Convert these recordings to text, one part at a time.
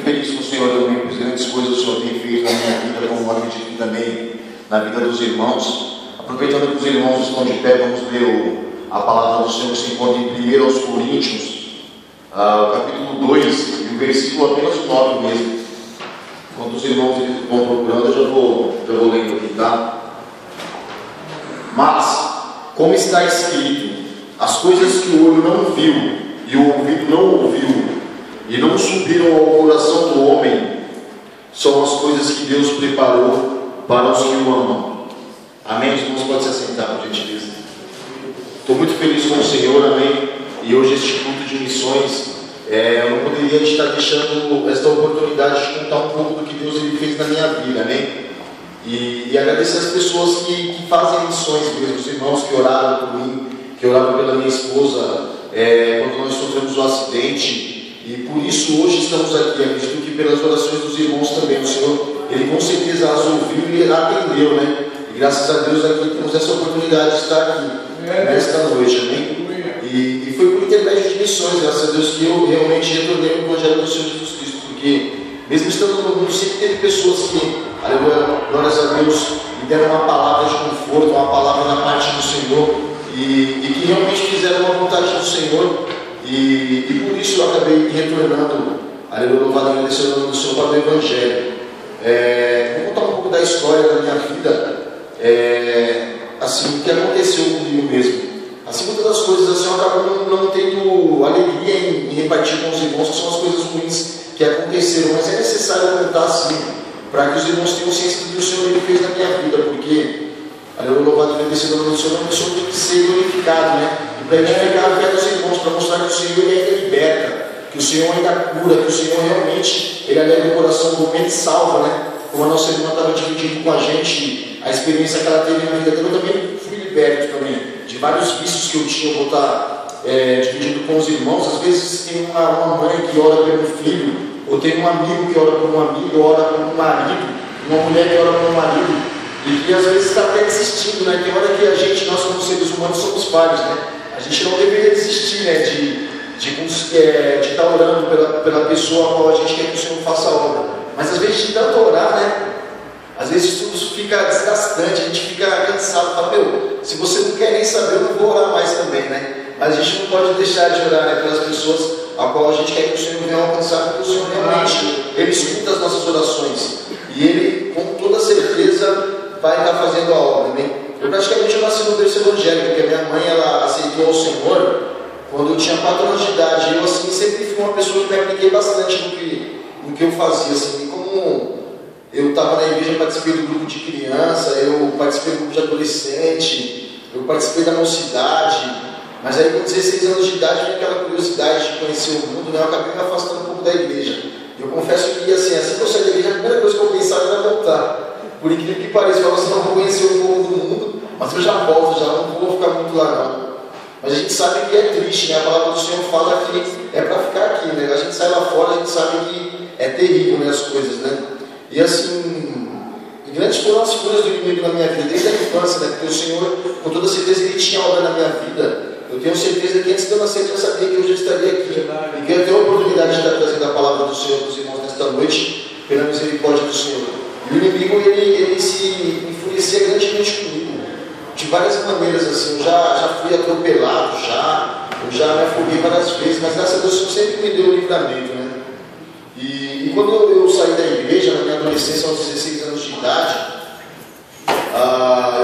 muito feliz com o Senhor também, por grandes coisas que o Senhor tem feito na minha vida, como acredito que também na vida dos irmãos. Aproveitando que os irmãos estão de pé, vamos ler a palavra do Senhor que se encontra em 1 Coríntios, o capítulo 2, e o versículo apenas 9 mesmo. Enquanto os irmãos vão procurando, eu já vou lendo aqui, tá? Mas, como está escrito, as coisas que o olho não viu e o ouvido não ouviu e não subiram ao coração do homem, são as coisas que Deus preparou para os que o amam. Amém? Os irmãos podem se assentar, por gentileza. Estou muito feliz com o Senhor, amém? E hoje este culto de missões, eu não poderia estar deixando esta oportunidade de contar um pouco do que Deus ele fez na minha vida, amém? E agradecer as pessoas que fazem missões mesmo, os irmãos que oraram por mim, que oraram pela minha esposa, quando nós sofremos um acidente. E por isso hoje estamos aqui, acredito que pelas orações dos irmãos também, o Senhor, Ele com certeza as ouviu e atendeu, né? E graças a Deus aqui temos essa oportunidade de estar aqui, nesta noite, amém? E foi por intermédio de missões, graças a Deus, que eu realmente retornei o Evangelho do Senhor Jesus Cristo, porque mesmo estando no mundo, sempre teve pessoas que, aleluia, glórias a Deus, me deram uma palavra de conforto, uma palavra da parte do Senhor, e que realmente fizeram a vontade do Senhor. E por isso eu acabei retornando, aleluia, louvado e agradecido o nome do Senhor para o Evangelho. Vou contar um pouco da história da minha vida, assim, o que aconteceu comigo mesmo. Assim, muitas das coisas assim, eu acabo não tendo alegria em repartir com os irmãos, que são as coisas ruins que aconteceram, mas é necessário contar assim, para que os irmãos tenham ciência do que o Senhor ele fez na minha vida, porque, aleluia, louvado e agradecido o nome do Senhor, o Senhor tem que ser glorificado, né? Para edificar a fé dos irmãos, para mostrar que o Senhor ele ainda liberta, que o Senhor ainda cura, que o Senhor realmente ele alegra o coração do homem e salva, né? Como a nossa irmã estava dividindo com a gente a experiência que ela teve na vida dela, eu também fui liberto também de vários vícios que eu tinha. Eu vou estar dividindo com os irmãos. Às vezes tem uma mãe que ora pelo filho, ou tem um amigo que ora por um amigo, ora por um marido, uma mulher que ora por um marido, e que às vezes está até desistindo, né? Tem hora que a gente, nós como seres humanos, somos falhos, né? A gente não deveria desistir, né, de estar orando pela pessoa a qual a gente quer que o Senhor faça a obra. Mas às vezes de tanto orar, né, às vezes tudo fica desgastante, a gente fica cansado, fala, se você não quer nem saber, eu não vou orar mais também, né? Mas a gente não pode deixar de orar, né, pelas pessoas a qual a gente quer que o Senhor venha alcançar, porque o Senhor realmente, Ele escuta as nossas orações. E Ele, com toda certeza, vai estar fazendo a obra, né? Eu praticamente nasci no berço evangélico, porque a minha mãe ela aceitou ao Senhor quando eu tinha 4 anos de idade. Eu assim, sempre fui uma pessoa que me apliquei bastante no que eu fazia. Assim, como eu estava na igreja, participei do grupo de criança, eu participei do grupo de adolescente, eu participei da mocidade. Mas aí com 16 anos de idade, tinha aquela curiosidade de conhecer o mundo, né? Eu acabei me afastando um pouco da igreja. Eu confesso que assim que eu saí da igreja, a primeira coisa que eu pensava era voltar. Por incrível que pareça, eu falava assim, não vou conhecer o mundo do mundo, mas eu já volto, já não vou ficar muito lá não. Mas a gente sabe que é triste, né? A palavra do Senhor fala que é para ficar aqui, né? A gente sai lá fora, a gente sabe que é terrível, né, as coisas, né? E assim, grandes foram as curas do inimigo na minha vida, desde a infância, né? Porque o Senhor, com toda certeza, Ele tinha obra na minha vida. Eu tenho certeza que antes de eu nascer, eu já sabia que eu já estaria aqui. E que eu tenho a oportunidade de estar trazendo a palavra do Senhor para os irmãos nesta noite, pela misericórdia do Senhor. E o inimigo, ele se enfurecia grandemente comigo, de várias maneiras, assim. Eu já fui atropelado, eu já me afoguei várias vezes, mas graças a Deus o Senhor sempre me deu o livramento, né? E quando eu saí da igreja, na minha adolescência, aos 16 anos de idade,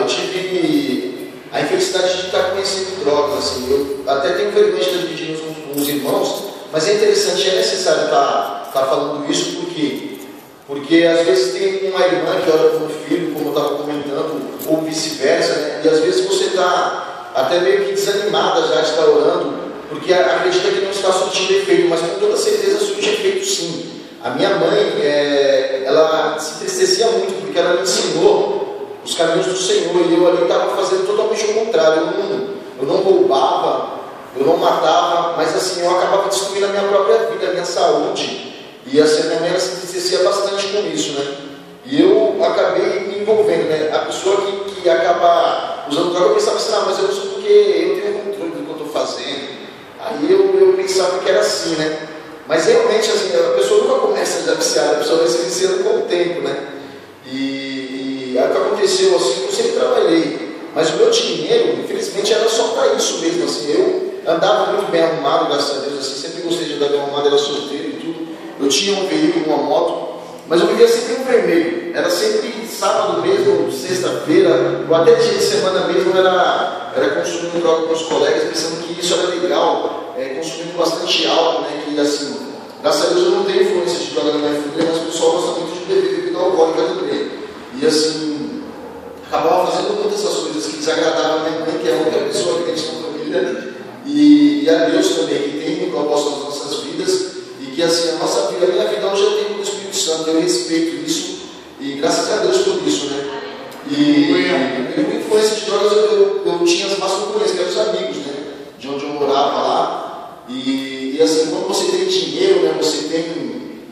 eu tive a infelicidade de estar conhecendo drogas, assim. Eu até tenho vergonha de estar dividindo com os irmãos, mas é interessante, é necessário estar falando isso, porque às vezes tem uma irmã que ora por um filho, como eu estava comentando, ou vice-versa, né? E às vezes você está até meio que desanimada já de estar orando, porque acredita que não está surtindo efeito, mas com toda certeza surte efeito sim. A minha mãe, ela se entristecia muito, porque ela me ensinou os caminhos do Senhor, e eu ali estava fazendo totalmente o contrário. Eu não roubava, eu não matava, mas assim, eu acabava destruindo a minha própria vida, a minha saúde. E assim, a minha mãe se entristecia bastante com isso, né? E eu acabei me envolvendo, né? A pessoa que acaba usando droga, eu pensava assim, não, mas eu uso porque eu tenho controle do que eu estou fazendo. Aí eu pensava que era assim, né? Mas realmente, assim, a pessoa nunca começa tempo, né? E o que aconteceu assim, eu sempre trabalhei, mas o meu dinheiro, infelizmente, era só para isso mesmo, assim. Eu andava muito bem arrumado, graças a Deus, assim, sempre gostei de andar bem arrumado, era solteiro e tudo. Eu tinha um veículo, uma moto, mas eu vivia sempre no vermelho. Era sempre sábado mesmo, sexta-feira, ou até dia de semana mesmo, era consumindo droga com os colegas, pensando que isso era legal, consumindo bastante álcool, né? Que assim, graças a Deus eu não tenho influência de droga na minha família, mas o pessoal gosta muito de beber bebida alcoólica também. E assim, acabava fazendo muitas essas coisas que desagradavam a minha mãe, que é a única pessoa que a gente na família, e a Deus também, que tem um propósito nas nossas vidas, e que assim, a nossa vida, a minha vida hoje eu tenho o Espírito Santo, eu respeito isso, e graças a Deus por isso, né? E com influência de drogas eu tinha as más companhias, que eram os amigos, né? De onde eu morava lá, e assim, quando você tem dinheiro, né?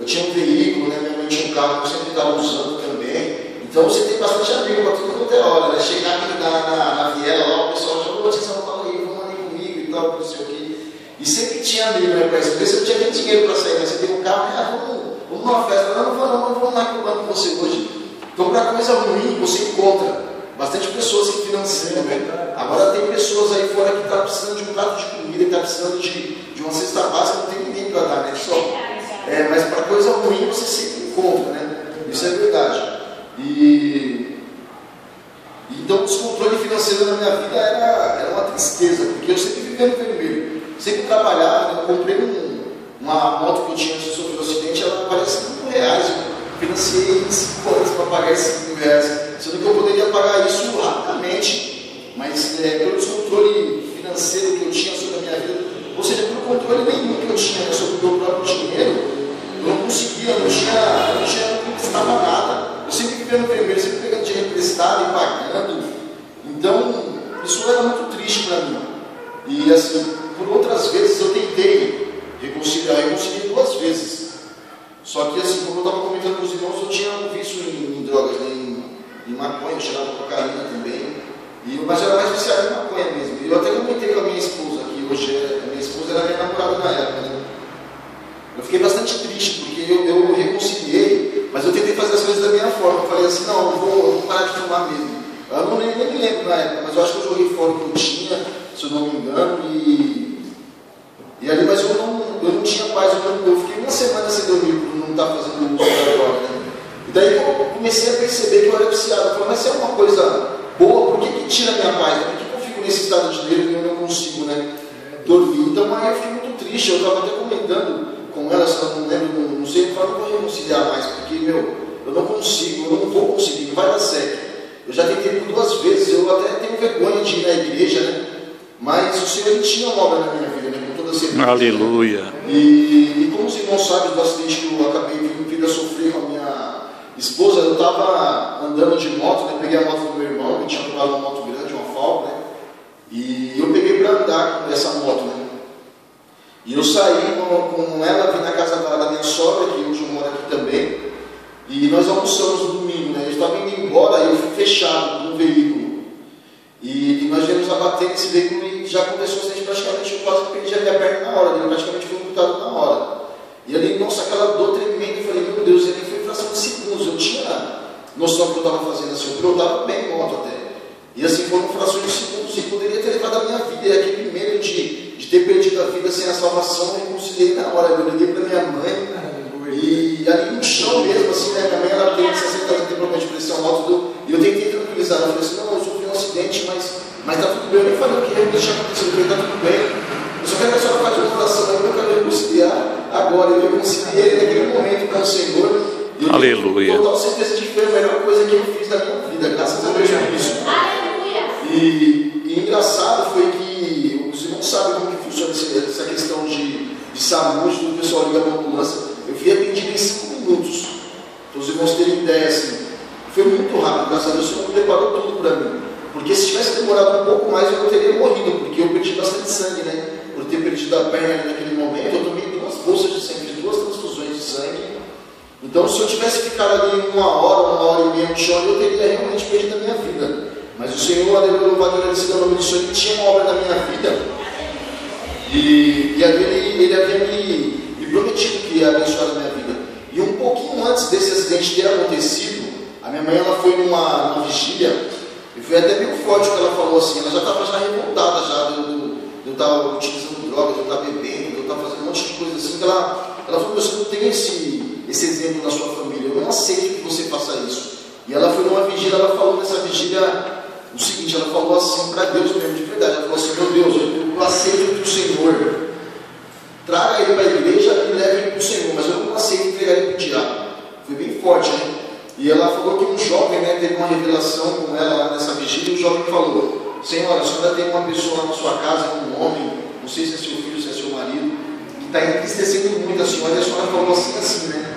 Eu tinha um veículo, né? Minha mãe tinha um carro que eu sempre estava usando também. Então você tem bastante amigo para tudo quanto é hora, né? Chegar aqui na viela lá, o pessoal já falou, vocês não falam aí, vamos ali comigo e tal, não sei o quê. E sempre tinha amigo, né, para isso. Porque você não tinha nem dinheiro para sair, mas você tem um carro, vamos numa festa, não vamos lá que eu mando com você hoje. Então, para coisa ruim, você encontra bastante pessoas que financiam, né? Agora tem pessoas aí fora que estão precisando de um prato de comida, que estão precisando de uma cesta básica, não tem ninguém para dar, né? Mas para coisa ruim você sempre encontra, né? Isso é verdade. Então o descontrole financeiro na minha vida era uma tristeza, porque eu sempre vivia no vermelho, sempre trabalhava, né? Eu comprei uma moto que eu tinha antes de sofrer um acidente, ela valia R$5.000, eu financiei em 5 anos para pagar esses R$5.000, sendo que eu poderia pagar isso rapidamente, mas pelo descontrole financeiro que eu tinha sobre a minha vida, ou seja, pelo controle nenhum que eu tinha sobre o meu próprio dinheiro, eu não conseguia, eu não conquistava nada. Eu sempre vivia no vermelho, sempre pegando dinheiro emprestado e pagando. Então, isso era muito triste para mim. E assim, por outras vezes eu tentei reconciliar, eu consegui 2 vezes. Só que assim, como eu estava comentando com os irmãos, eu tinha um vício em drogas, né? Em maconha, eu cheirava cocaína também. Mas eu era mais viciado em maconha mesmo. E eu até comentei com a minha esposa, que hoje a minha esposa era minha namorada na época, né? Eu fiquei bastante triste, porque eu reconciliei, mas eu tentei fazer as coisas da minha forma. Eu falei assim, não, eu vou parar de fumar mesmo. Eu não nem me lembro na época, mas eu acho que eu joguei fora o que eu tinha, se eu não me engano, e ali, mas eu não tinha paz, eu fiquei 1 semana sem dormir por não estar fazendo uso da droga, né? E daí eu comecei a perceber que eu era viciado. Eu falei, mas se é uma coisa boa, por que tira a minha paz? Por que eu fico nesse estado de nervo e eu não consigo, né, dormir? Então aí eu fiquei muito triste, eu estava até comentando com ela, se ela não lembra, não sei, eu falei, não vou reconciliar mais, porque, eu não consigo, eu não vou conseguir, não vai dar certo. Eu já tentei por 2 vezes, eu até tenho vergonha de ir na igreja, né? Mas o Senhor, Ele tinha uma obra na minha vida, né? Com toda certeza. Aleluia. E como os irmãos sabem do acidente que eu acabei vindo a sofrer com a minha esposa, eu estava andando de moto, né? Peguei a moto do meu irmão, que tinha comprado uma moto grande, uma Falcon, né? E eu peguei para andar com essa moto, né? E eu saí com ela, vim na casa da minha sogra, que hoje eu moro aqui também, e nós almoçamos no domingo, né? Eu estava indo embora e eu fui fechado no veículo. E nós viemos a bater nesse veículo e já aconteceu assim, praticamente eu quase perdi a minha perna na hora, ele praticamente foi amputado na hora. E ali, nossa, aquela dor tremenda, eu falei, meu Deus, ele foi fração de segundos, eu tinha noção do que eu estava fazendo assim, eu pilotava bem moto até. E assim, foram frações de segundos e poderia ter levado a minha vida, e aquele medo de ter perdido a vida sem a salvação, eu reconciliei na hora. Eu liguei para minha mãe, e ali no chão mesmo, assim, né? Minha mãe, ela tem 60 anos, tem problema de pressão alta, e eu tentei tranquilizar ela. Eu falei assim, não, eu sofri um acidente, mas tá tudo bem. Eu nem falei o que realmente tinha acontecido, eu falei, tá tudo bem. Eu só quero que a senhora faça uma oração, eu quero reconciliar agora. Eu reconciliei naquele momento com o Senhor. E Aleluia. Eu tenho total certeza de que foi a melhor coisa que eu fiz da minha vida, graças a Deus por isso. E engraçado foi que os irmãos sabem como que funciona essa questão de saúde, do pessoal liga na ambulância. Eu fui atendido em 5 minutos. Para os irmãos terem ideia, assim. Foi muito rápido, graças a Deus, o Senhor preparou tudo para mim. Porque se tivesse demorado um pouco mais, eu não teria morrido, porque eu perdi bastante sangue, né? Por ter perdido a perna naquele momento, eu tomei 2 bolsas de sangue, 2 transfusões de sangue. Então, se eu tivesse ficado ali 1 hora e meia no chão, eu teria realmente perdido a minha vida. Mas o Senhor, aleluia, vai agradecer o nome do Senhor, Ele tinha uma obra na minha vida. E Ele havia me prometido que ia abençoar a minha vida. E um um pouquinho antes desse acidente ter acontecido, a minha mãe ela foi numa vigília, e foi até meio forte o que ela falou assim, ela já estava revoltada já, de eu estar utilizando drogas, de eu estar bebendo, de eu estar fazendo um monte de coisa assim, ela falou, você não tem esse exemplo na sua família, eu não aceito que você faça isso. E ela foi numa vigília, ela falou nessa vigília o seguinte, ela falou assim para Deus mesmo, de verdade, ela falou assim, meu Deus, eu aceito que o Senhor traga ele para a igreja e leve ele para o Senhor, mas eu não aceito entregar ele para o diabo. Foi bem forte, né? E ela falou que um jovem, né, teve uma revelação com ela lá nessa vigília, e o jovem falou, Senhora, a senhora tem uma pessoa lá na sua casa, um homem, não sei se é seu filho, se é seu marido, que está entristecendo muito a senhora, e a senhora falou assim, né?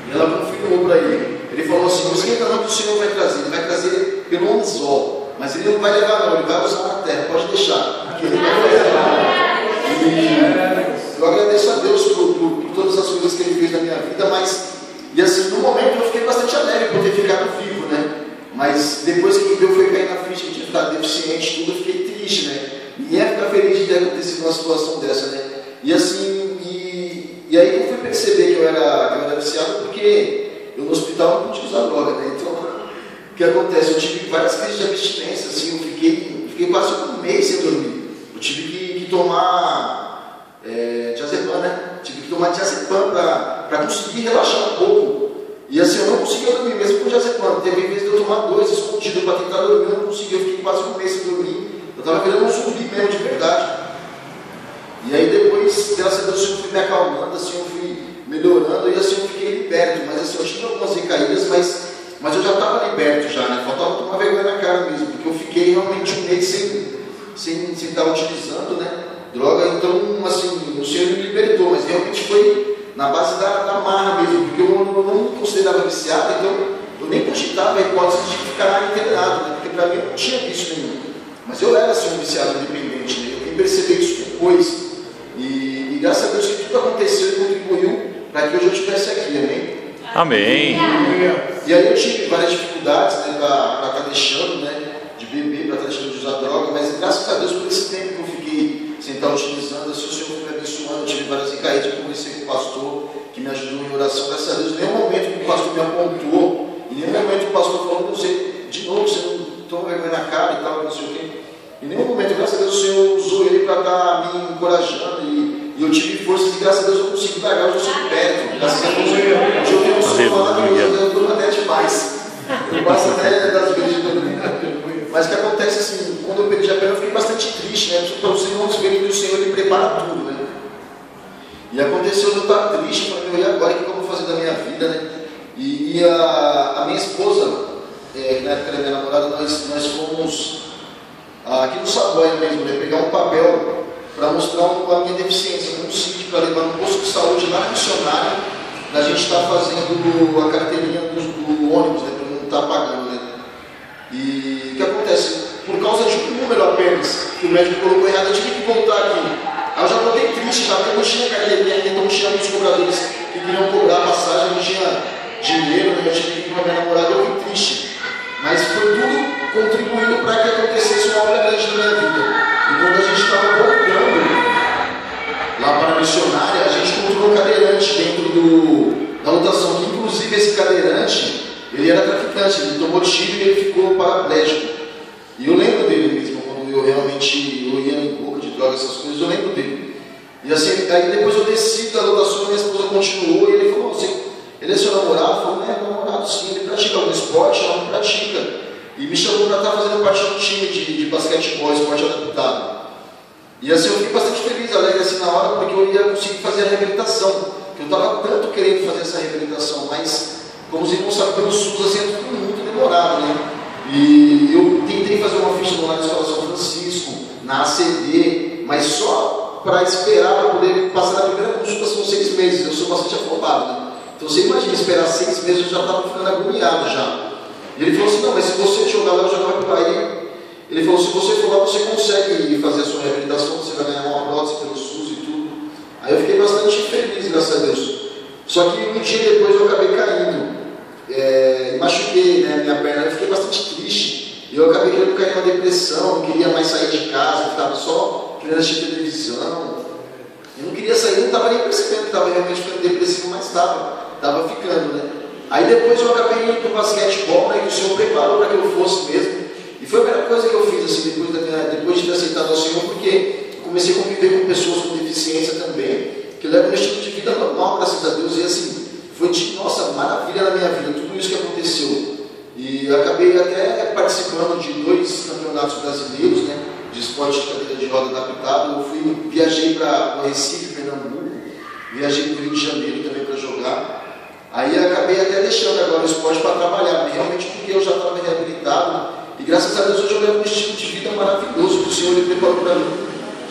E ela confirmou para ele. Ele falou assim, não esquenta não que o Senhor vai trazer, ele vai trazer pelo anzol, mas ele não vai levar não, ele vai usar na terra, pode deixar, porque ele vai levar. E eu agradeço a Deus por todas as coisas que ele fez na minha vida, mas, e assim, no momento eu fiquei bastante alegre por ter ficado vivo, né? Mas depois que Deus foi cair na ficha de estar deficiente, tudo, eu fiquei triste, né? Ninguém ia ficar feliz de ter acontecido uma situação dessa, né? E assim, e aí eu fui perceber que eu era viciado, porque eu no hospital não podia usar droga, né? Então, o que acontece? Eu tive várias crises de abstinência, assim, eu fiquei quase um mês sem dormir. Eu tive que tomar diazepam, né? Tive que tomar diazepam para conseguir relaxar um pouco. E assim, eu não conseguia dormir, mesmo com diazepam. Teve vezes de eu tomar 2 escondidos para tentar dormir, eu não conseguia. Eu fiquei quase um mês sem dormir. Eu estava querendo um zumbi mesmo, de verdade. E aí depois, graças a Deus, eu fui me acalmando, assim, eu fui melhorando, e assim, eu fiquei liberto. Mas assim, eu tive algumas recaídas, mas eu já estava liberto já, né? Faltava tomar vergonha na cara mesmo, porque eu fiquei realmente um mês sem estar utilizando, né? Droga, então, assim, o Senhor me libertou, mas realmente foi na base da marra mesmo, porque eu não me considerava viciado, então eu nem cogitava a hipótese de ficar internado, né? Porque para mim não tinha vício nenhum. Mas eu era assim um viciado independente, né? Eu vim perceber isso depois, e graças a Deus que tudo aconteceu e contribuiu para que hoje eu estivesse aqui, amém? Amém. E aí eu tive várias dificuldades, né, para estar deixando, né, de beber, para estar deixando de usar droga, mas graças a Deus por esse tempo que eu fiquei sem estar utilizando, assim, o Senhor foi me abençoando, eu tive várias recaídas, eu conversei com o pastor, que me ajudou em oração, graças a Deus, em nenhum momento que o pastor me apontou, em nenhum momento o pastor falou, você, de novo, você não toma vergonha na cara e tal, não sei o quê. Em nenhum momento, graças a Deus, o Senhor usou ele para estar me encorajando, e eu tive forças, e graças a Deus eu consegui largar, hoje eu sou perto, graças a Deus, hoje eu tenho um sono maravilhoso, eu durmo até demais, eu passo até das vezes de dormir. Mas o que acontece assim, quando eu perdi a perna, eu fiquei bastante triste, né? Para os irmãos verem que o Senhor ele prepara tudo, né? E aconteceu eu estar triste, eu falei, e agora o que eu vou fazer da minha vida, né? E a minha esposa, na época da minha namorada, nós fomos aqui no Saboia mesmo, né? Pegar um papel para mostrar a minha deficiência, um sítio para levar no posto de saúde lá no missionário, da gente estar fazendo a carteirinha do ônibus, né? Para não estar pagando, né? E o que acontece? Por causa de um número apenas que o médico colocou errado, eu tive que voltar aqui. Aí eu já voltei triste, já porque não tinha carteirinha, então não tinha muitos cobradores que queriam cobrar a passagem, não tinha dinheiro, né? Eu tive que ir com a minha namorada, eu fiquei triste. Mas foi tudo contribuindo para que acontecesse uma obra grande na minha vida. E quando a gente estava voltando lá para a missionária, a gente encontrou um cadeirante dentro da lotação, que inclusive esse cadeirante, ele era traficante, ele tomou tiro e ele ficou paraplégico. E eu lembro dele mesmo, quando eu realmente ia em boca de droga, essas coisas, eu lembro dele. E assim, aí depois eu desci da lotação, minha esposa continuou, e ele falou assim, ele é seu namorado? Eu falei, é namorado sim, ele pratica algum esporte? Ela não pratica. E me chamou para estar fazendo parte do time de basquetebol, esporte adaptado. E assim, eu fiquei bastante feliz, alegre assim na hora, porque eu ia conseguir fazer a reabilitação. Eu estava tanto querendo fazer essa reabilitação, mas como os irmãos sabem, pelo SUS assim, é tudo muito demorado, né? E eu tentei fazer uma ficha lá na Escola São Francisco, na ACD, mas só para esperar para poder passar na primeira consulta são 6 meses. Eu sou bastante afobado, né? Então você imagina, esperar 6 meses, eu já estava ficando agoniado já. E ele falou assim, não, mas se você jogar lá, eu já vai para aí. Ele falou, se você for lá, você consegue fazer a sua reabilitação, você vai ganhar uma prótese pelo SUS e tudo. Aí eu fiquei bastante feliz, graças a Deus. Só que um dia depois eu acabei caindo. Machuquei, né, minha perna, eu fiquei bastante triste. E eu acabei querendo cair numa depressão, não queria mais sair de casa, eu estava só querendo assistir televisão. Eu não queria sair, não estava nem percebendo que estava realmente ficando depressivo, mas estava. estava ficando, né? Aí depois eu acabei indo para o basquetebol, né, que o Senhor preparou para que eu fosse mesmo. E foi a primeira coisa que eu fiz, assim, depois de ter aceitado ao Senhor, porque eu comecei a conviver com pessoas com deficiência também, que levam um estilo de vida normal, graças a Deus, e assim, foi tipo, nossa, maravilha na minha vida, tudo isso que aconteceu. E eu acabei até participando de 2 campeonatos brasileiros, né, de esporte de cadeira de roda adaptado. Eu viajei para o Recife, Pernambuco, viajei para o Rio de Janeiro também para jogar. Aí eu acabei até deixando agora o esporte para trabalhar, realmente porque eu já estava reabilitado. E graças a Deus hoje eu levo um estilo de vida maravilhoso que o Senhor ele preparou para mim.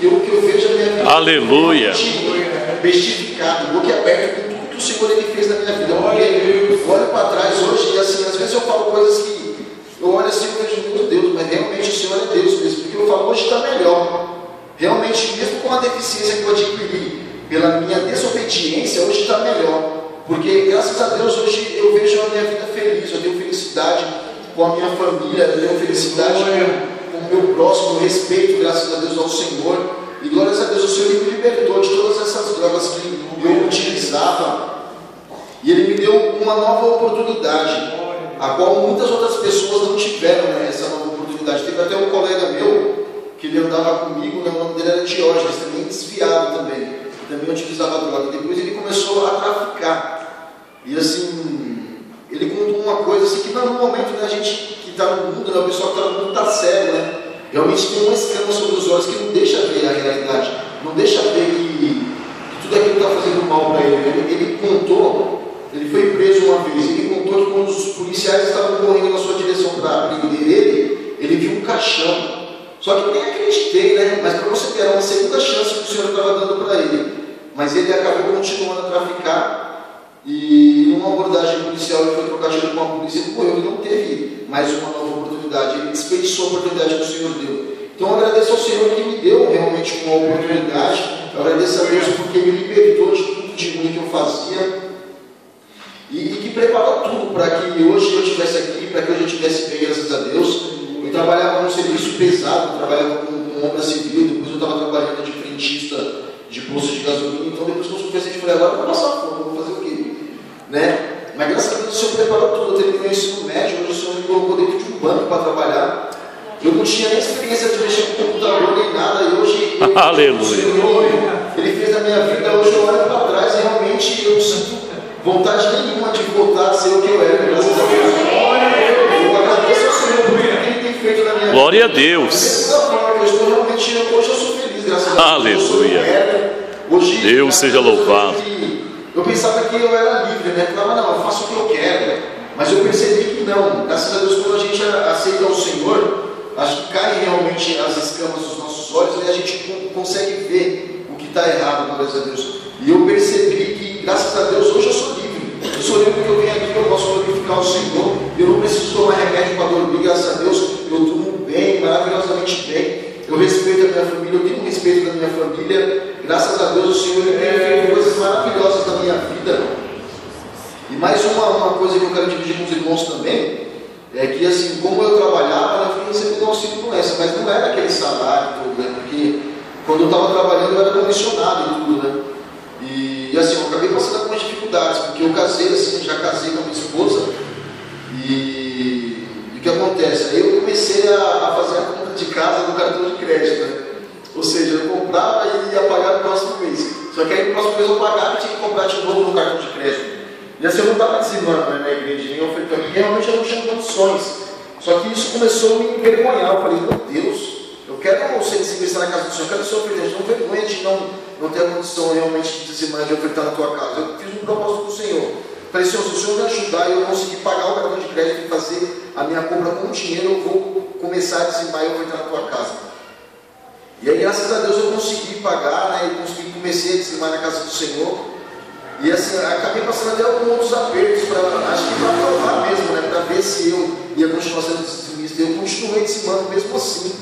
Que eu vejo a minha vida. Aleluia! Bestificado, boquiaberto com tudo que o Senhor ele fez na minha vida. Eu olho para trás hoje e assim, às vezes eu falo coisas que eu olho assim e vejo, meu Deus, mas realmente o Senhor é Deus mesmo. Porque eu falo, hoje está melhor. Realmente, mesmo com a deficiência que eu adquiri pela minha desobediência, hoje está melhor. Porque graças a Deus hoje eu vejo a minha vida feliz, eu tenho felicidade com a minha família, eu tenho felicidade com o meu próximo, eu respeito, graças a Deus, ao Senhor. E glórias a Deus, o Senhor me libertou de todas essas drogas que eu utilizava. E Ele me deu uma nova oportunidade, a qual muitas outras pessoas não tiveram, né, essa nova oportunidade. Teve até um colega meu, que ele andava comigo, né, o nome dele era Diógenes, também desviado também utilizava droga. Depois ele começou a traficar. E assim, ele contou uma coisa assim, que no momento, né, a gente que está no mundo, né, o pessoal que está no mundo está cego, né? Realmente tem uma escama sobre os olhos que não deixa ver a realidade, não deixa ver que tudo aquilo está fazendo mal para ele. Ele contou, ele foi preso uma vez, ele contou que quando os policiais estavam correndo na sua direção para prender ele viu um caixão. Só que eu nem acreditei, né? Mas para você ter uma segunda chance que o Senhor estava dando para ele. Mas ele acabou continuando a traficar e numa abordagem policial ele foi trocar tiro com a polícia e morreu. Ele não teve mais uma nova oportunidade, ele desperdiçou a oportunidade que o Senhor deu. Então eu agradeço ao Senhor que me deu realmente uma oportunidade, eu agradeço a Deus porque me libertou de tudo de ruim que eu fazia e que preparou tudo para que hoje eu estivesse aqui, para que hoje eu estivesse bem, graças a Deus. Eu trabalhava num serviço pesado, eu trabalhava com obra civil, depois eu estava trabalhando de frentista de posto de gasolina. Então depois que eu sou presidente, eu falei, agora eu vou passar fome, vou fazer o quê? Né? Mas graças a Deus o Senhor preparou tudo. Eu terminei o ensino médio, hoje o Senhor me colocou dentro de um banco para trabalhar. Eu não tinha nem experiência de mexer com computador nem nada, e hoje ele fez na minha vida. Hoje eu olho para trás e realmente eu sinto vontade nenhuma de voltar a ser o que eu era, graças a Deus. Eu agradeço ao Senhor por tudo que Ele tem feito na minha vida. Glória a Deus. Hoje eu sou feliz, graças a Deus. Aleluia. Hoje, Deus seja louvado. Eu pensava que eu era livre, né? Eu falava, não, eu faço o que eu quero. Mas eu percebi que não. Graças a Deus, quando a gente aceita o Senhor, acho que cai realmente as escamas dos nossos olhos e a gente consegue ver o que está errado, glórias a Deus. E eu percebi que, graças a Deus, hoje eu sou livre. Eu sou livre porque eu venho aqui, eu posso glorificar o Senhor. Eu não preciso tomar remédio para dormir, graças a Deus. Eu durmo bem, maravilhosamente bem. Eu respeito a minha família, eu tenho respeito da minha família. Graças a Deus o Senhor tem feito coisas maravilhosas na minha vida. E mais uma coisa que eu quero dividir com os irmãos também, é que assim, como eu trabalhava, eu fui recebendo um auxílio doença, mas não era aquele salário todo, né? Porque quando eu estava trabalhando eu era comissionado e tudo, né? E assim, eu acabei passando algumas dificuldades, porque eu casei assim, já casei com a minha esposa, e o que acontece? Aí eu comecei a fazer a conta de casa no cartão de crédito, né? Ou seja, eu comprava e ia pagar no próximo mês. Só que aí no próximo mês eu pagava e tinha que comprar de novo no cartão de crédito. E assim eu não estava dizimando, né, na igreja, nem ofertando, porque realmente eu não tinha condições. Só que isso começou a me envergonhar. Eu falei, meu Deus, eu quero ser dizimista na casa do Senhor, eu quero ser ofertante. Não vergonha de não ter a condição realmente de dizimar, de ofertar na tua casa. Eu fiz um propósito com o Senhor. Eu falei, Senhor, se o Senhor me ajudar e eu conseguir pagar o cartão de crédito e fazer a minha compra com dinheiro, eu vou começar a dizimar e ofertar na tua casa. E aí, graças a Deus, eu consegui pagar, né? Eu comecei a dizimar na casa do Senhor. E assim, acabei passando até alguns outros apertos, acho que para provar mesmo, né? Para ver se eu ia continuar sendo dizimista. Eu continuei dizimando mesmo assim.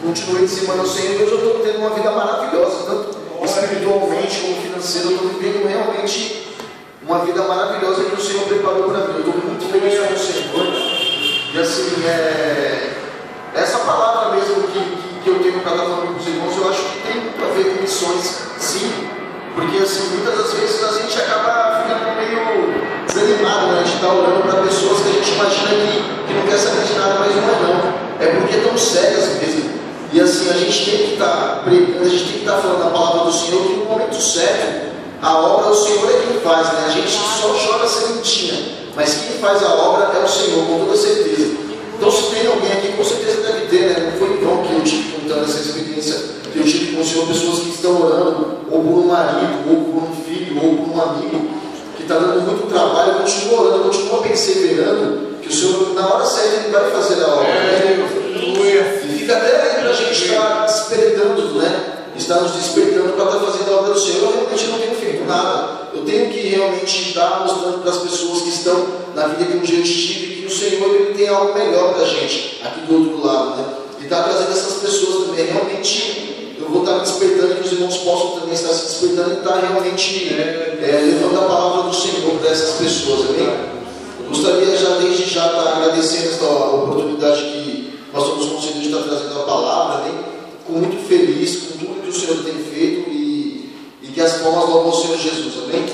Continuei dizimando ao Senhor e hoje eu estou tendo uma vida maravilhosa, tanto espiritualmente como financeiro. Eu estou vivendo realmente uma vida maravilhosa que o Senhor preparou para mim. Eu estou muito feliz com o Senhor. E assim, essa palavra mesmo que eu tenho para estar falando com os irmãos, eu acho que tem muito a ver com missões, sim, porque assim, muitas das vezes a gente acaba ficando meio gente tem que estar pregando, a gente tem que estar falando a palavra do Senhor, que no momento certo, a obra o Senhor é quem faz, né? A gente só joga a sementinha, mas quem faz a obra é o Senhor, com toda certeza. Então, se tem alguém aqui, com certeza deve ter, né? Não foi bom que eu tive contando essa experiência que eu tive com o Senhor, pessoas que estão orando, ou por um marido, ou por um filho, ou por um amigo, que está dando muito trabalho, continua orando, continua perseverando, que o Senhor, na hora certa, Ele vai fazer a obra. E fica até aí para a gente estar despertando, né? Está nos despertando para estar fazendo a obra do Senhor. Eu realmente não tenho feito nada. Eu tenho que realmente estar mostrando para as pessoas que estão na vida que um dia eu estive, que o Senhor Ele tem algo melhor para a gente, aqui do outro lado, né? E está trazendo essas pessoas também. Realmente, eu vou estar me despertando, que os irmãos possam também estar se despertando e estar realmente levando a palavra do Senhor para essas pessoas, amém? Eu gostaria já, desde já, estar agradecendo esta oportunidade que nós somos concedidos de estar trazendo a palavra, amém? Com muito feliz com tudo que o Senhor tem feito e que as palmas louvam o Senhor Jesus, amém?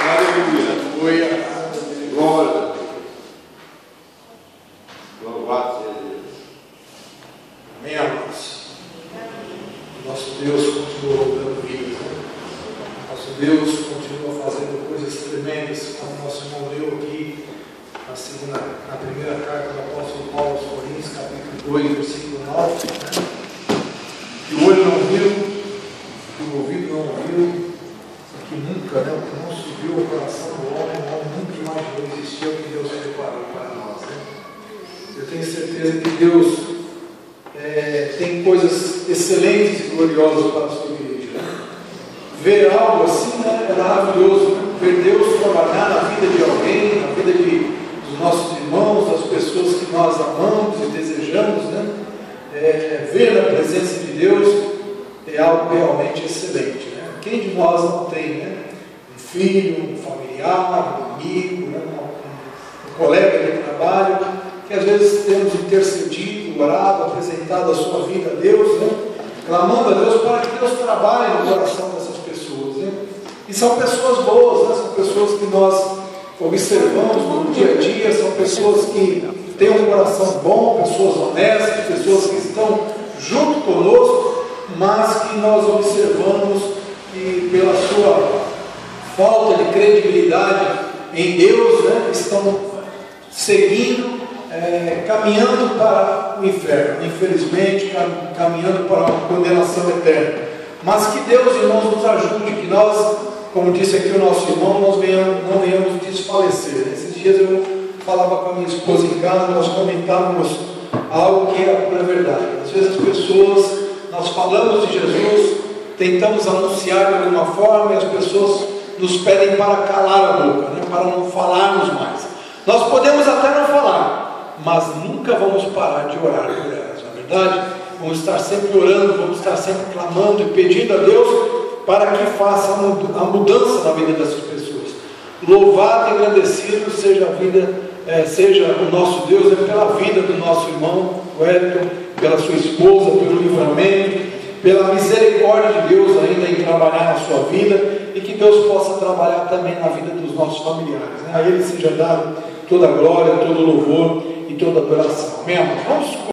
Aleluia, glória, louvado seja Deus. Amém, amados? Nosso Deus continua dando vida, nosso Deus continua fazendo coisas tremendas, como nosso irmão leu aqui na primeira carta do apóstolo Paulo aos Coríntios, capítulo 2, versículo 9, né? Que o olho não viu, que o ouvido não ouviu, que nunca, né, o que não subiu ao coração do homem, o homem nunca imaginou existir o que Deus preparou para nós, né? Eu tenho certeza que Deus tem coisas excelentes e gloriosas para a sua igreja, né? Ver algo assim, né, é maravilhoso, né? Ver Deus trabalhar na vida de alguém, na vida dos nossos irmãos, das pessoas que nós amamos e desejamos, né? Ver a presença de Deus é algo realmente excelente, né? Quem de nós não tem, né, um filho, um familiar, um amigo, né, um colega de trabalho, que às vezes temos intercedido, orado, apresentado a sua vida a Deus, né, clamando a Deus para que Deus trabalhe no coração dessas pessoas, né? E são pessoas boas, né? São pessoas que nós observamos no dia a dia, são pessoas que têm um coração bom, pessoas honestas, pessoas que estão junto conosco, mas que nós observamos que pela sua falta de credibilidade em Deus, né, estão seguindo, caminhando para o inferno, infelizmente, caminhando para uma condenação eterna. Mas que Deus, irmãos, nos ajude, que nós, como disse aqui o nosso irmão, nós não venhamos desfalecer. Esses dias eu falava com a minha esposa em casa, nós comentávamos algo que é a pura verdade. Às vezes as pessoas, nós falamos de Jesus, tentamos anunciar de alguma forma e as pessoas nos pedem para calar a boca, né? Para não falarmos mais. Nós podemos até não falar, mas nunca vamos parar de orar por elas, na verdade. Vamos estar sempre orando, vamos estar sempre clamando e pedindo a Deus para que faça a mudança na vida dessas pessoas. Louvado e agradecido seja a vida, seja o nosso Deus, pela vida do nosso irmão, o Elton, pela sua esposa, pelo livramento, pela misericórdia de Deus ainda em trabalhar na sua vida, e que Deus possa trabalhar também na vida dos nossos familiares, né? A Ele seja dado toda a glória, todo o louvor e toda a adoração. Amém? Vamos